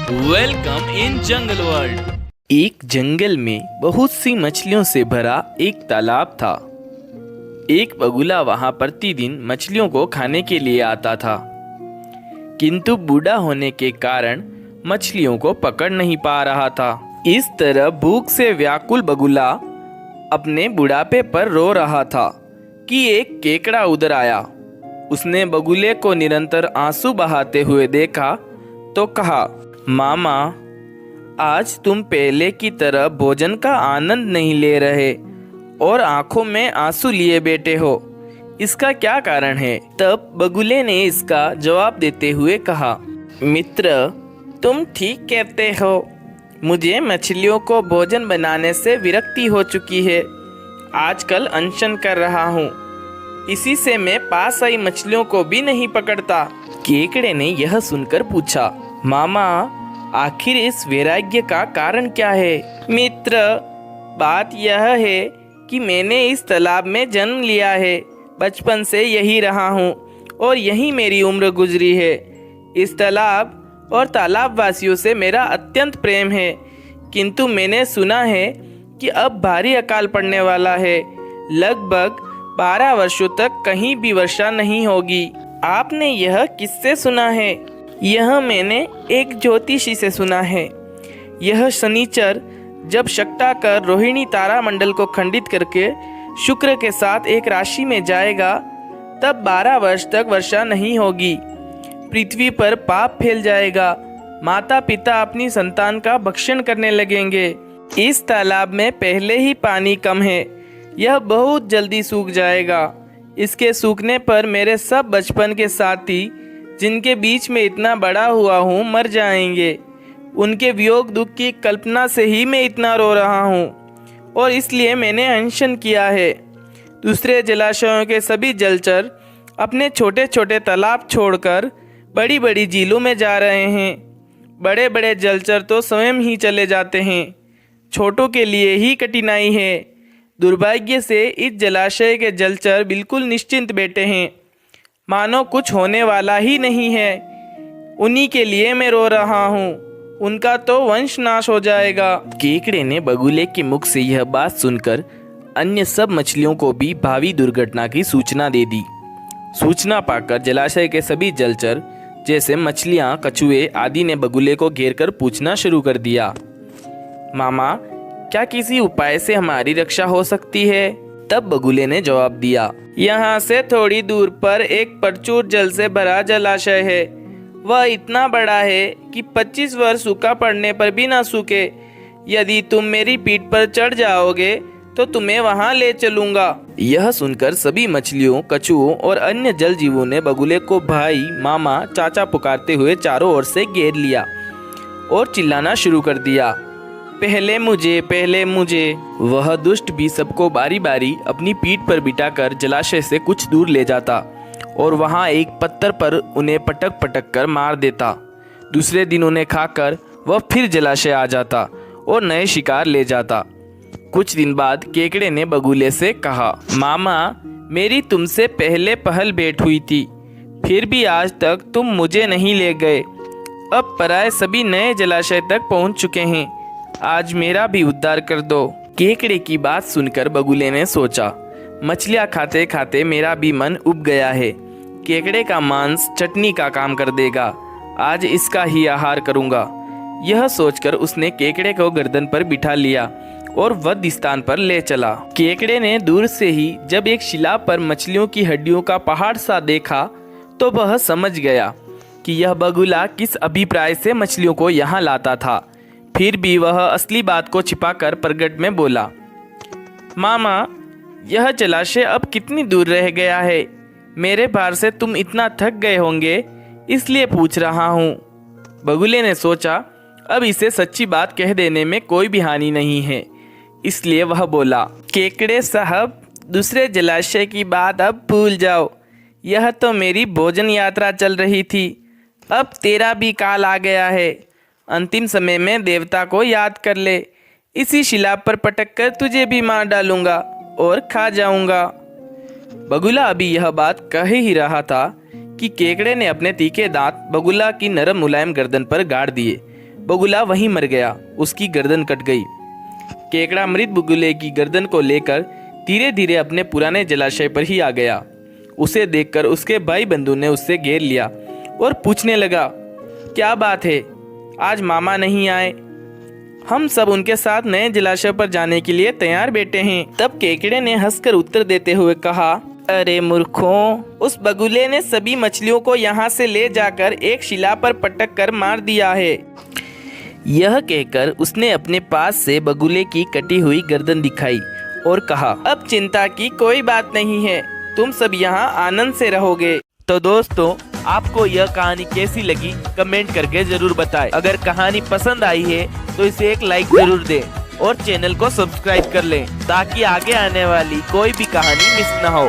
Welcome in jungle world. एक जंगल में बहुत सी मछलियों से भरा एक तालाब था। एक बगुला वहां प्रतिदिन मछलियों को खाने के लिए आता था, किंतु बूढ़ा होने के कारण मछलियों को पकड़ नहीं पा रहा था। इस तरह भूख से व्याकुल बगुला अपने बुढ़ापे पर रो रहा था कि एक केकड़ा उधर आया। उसने बगुले को निरंतर आंसू बहाते हुए देखा तो कहा, मामा, आज तुम पहले की तरह भोजन का आनंद नहीं ले रहे और आंखों में आंसू लिए बैठे हो। इसका क्या कारण है? तब बगुले ने इसका जवाब देते हुए कहा, मित्र, तुम ठीक कहते हो। मुझे मछलियों को भोजन बनाने से विरक्ति हो चुकी है। आजकल अनशन कर रहा हूँ, इसी से मैं पास आई मछलियों को भी नहीं पकड़ता। केकड़े ने यह सुनकर पूछा, मामा, आखिर इस वैराग्य का कारण क्या है? मित्र, बात यह है कि मैंने इस तालाब में जन्म लिया है। बचपन से यही रहा हूँ और यही मेरी उम्र गुजरी है। इस तालाब और तालाब वासियों से मेरा अत्यंत प्रेम है, किंतु मैंने सुना है कि अब भारी अकाल पड़ने वाला है। लगभग 12 वर्षों तक कहीं भी वर्षा नहीं होगी। आपने यह किससे सुना है? यह मैंने एक ज्योतिषी से सुना है। यह शनिचर जब शक्टाकर रोहिणी तारामंडल को खंडित करके शुक्र के साथ एक राशि में जाएगा, तब 12 वर्ष तक वर्षा नहीं होगी। पृथ्वी पर पाप फैल जाएगा। माता पिता अपनी संतान का भक्षण करने लगेंगे। इस तालाब में पहले ही पानी कम है, यह बहुत जल्दी सूख जाएगा। इसके सूखने पर मेरे सब बचपन के साथी, जिनके बीच में इतना बड़ा हुआ हूँ, मर जाएंगे। उनके वियोग दुख की कल्पना से ही मैं इतना रो रहा हूँ और इसलिए मैंने अनशन किया है। दूसरे जलाशयों के सभी जलचर अपने छोटे छोटे तालाब छोड़कर बड़ी बड़ी झीलों में जा रहे हैं। बड़े बड़े जलचर तो स्वयं ही चले जाते हैं। छोटों के लिए ही कठिनाई है। दुर्भाग्य से इस जलाशय के जलचर बिल्कुल निश्चिंत बैठे हैं, मानो कुछ होने वाला ही नहीं है। उन्हीं के लिए मैं रो रहा हूँ, उनका तो वंश नाश हो जाएगा। केकड़े ने बगुले के मुख से यह बात सुनकर अन्य सब मछलियों को भी भावी दुर्घटना की सूचना दे दी। सूचना पाकर जलाशय के सभी जलचर जैसे मछलियाँ, कछुए आदि ने बगुले को घेरकर पूछना शुरू कर दिया, मामा, क्या किसी उपाय से हमारी रक्षा हो सकती है? तब बगुले ने जवाब दिया, यहाँ से थोड़ी दूर पर एक प्रचुर जल से भरा जलाशय है। वह इतना बड़ा है कि 25 वर्ष सूखा पड़ने पर भी ना सूखे। यदि तुम मेरी पीठ पर चढ़ जाओगे तो तुम्हें वहाँ ले चलूँगा। यह सुनकर सभी मछलियों, कछुओं और अन्य जल जीवों ने बगुले को भाई, मामा, चाचा पुकारते हुए चारों ओर से घेर लिया और चिल्लाना शुरू कर दिया, पहले मुझे, पहले मुझे। वह दुष्ट भी सबको बारी बारी अपनी पीठ पर बिठाकर जलाशय से कुछ दूर ले जाता और वहां एक पत्थर पर उन्हें पटक पटक कर मार देता। दूसरे दिन उन्हें खाकर वह फिर जलाशय आ जाता और नए शिकार ले जाता। कुछ दिन बाद केकड़े ने बगुले से कहा, मामा, मेरी तुमसे पहले पहल भेंट हुई थी, फिर भी आज तक तुम मुझे नहीं ले गए। अब पराये सभी नए जलाशय तक पहुंच चुके हैं, आज मेरा भी उद्धार कर दो। केकड़े की बात सुनकर बगुले ने सोचा, मछलियाँ खाते खाते मेरा भी मन उब गया है। केकड़े का मांस चटनी का काम कर देगा। आज इसका ही आहार करूँगा। यह सोचकर उसने केकड़े को गर्दन पर बिठा लिया और वध स्थान पर ले चला। केकड़े ने दूर से ही जब एक शिला पर मछलियों की हड्डियों का पहाड़ सा देखा तो वह समझ गया कि यह बगुला किस अभिप्राय से मछलियों को यहाँ लाता था। फिर भी वह असली बात को छिपाकर प्रगट में बोला, मामा, यह जलाशय अब कितनी दूर रह गया है? मेरे भार से तुम इतना थक गए होंगे, इसलिए पूछ रहा हूँ। बगुले ने सोचा, अब इसे सच्ची बात कह देने में कोई भी हानि नहीं है, इसलिए वह बोला, केकड़े साहब, दूसरे जलाशय की बात अब भूल जाओ। यह तो मेरी भोजन यात्रा चल रही थी, अब तेरा भी काल आ गया है। अंतिम समय में देवता को याद कर ले। इसी शिला पर पटक कर तुझे भी मार डालूंगा और खा जाऊंगा। बगुला अभी यह बात कह ही रहा था कि केकड़े ने अपने तीखे दांत बगुला की नरम मुलायम गर्दन पर गाड़ दिए। बगुला वहीं मर गया, उसकी गर्दन कट गई। केकड़ा मृत बगुले की गर्दन को लेकर धीरे धीरे अपने पुराने जलाशय पर ही आ गया। उसे देखकर उसके भाई बंधु ने उससे घेर लिया और पूछने लगा, क्या बात है, आज मामा नहीं आए? हम सब उनके साथ नए जलाशय पर जाने के लिए तैयार बैठे हैं। तब केकड़े ने हंसकर उत्तर देते हुए कहा, अरे मूर्खों, उस बगुले ने सभी मछलियों को यहाँ से ले जाकर एक शिला पर पटक कर मार दिया है। यह कहकर उसने अपने पास से बगुले की कटी हुई गर्दन दिखाई और कहा, अब चिंता की कोई बात नहीं है, तुम सब यहाँ आनंद से रहोगे। तो दोस्तों, आपको यह कहानी कैसी लगी कमेंट करके जरूर बताएं। अगर कहानी पसंद आई है तो इसे एक लाइक जरूर दें और चैनल को सब्सक्राइब कर लें ताकि आगे आने वाली कोई भी कहानी मिस न हो।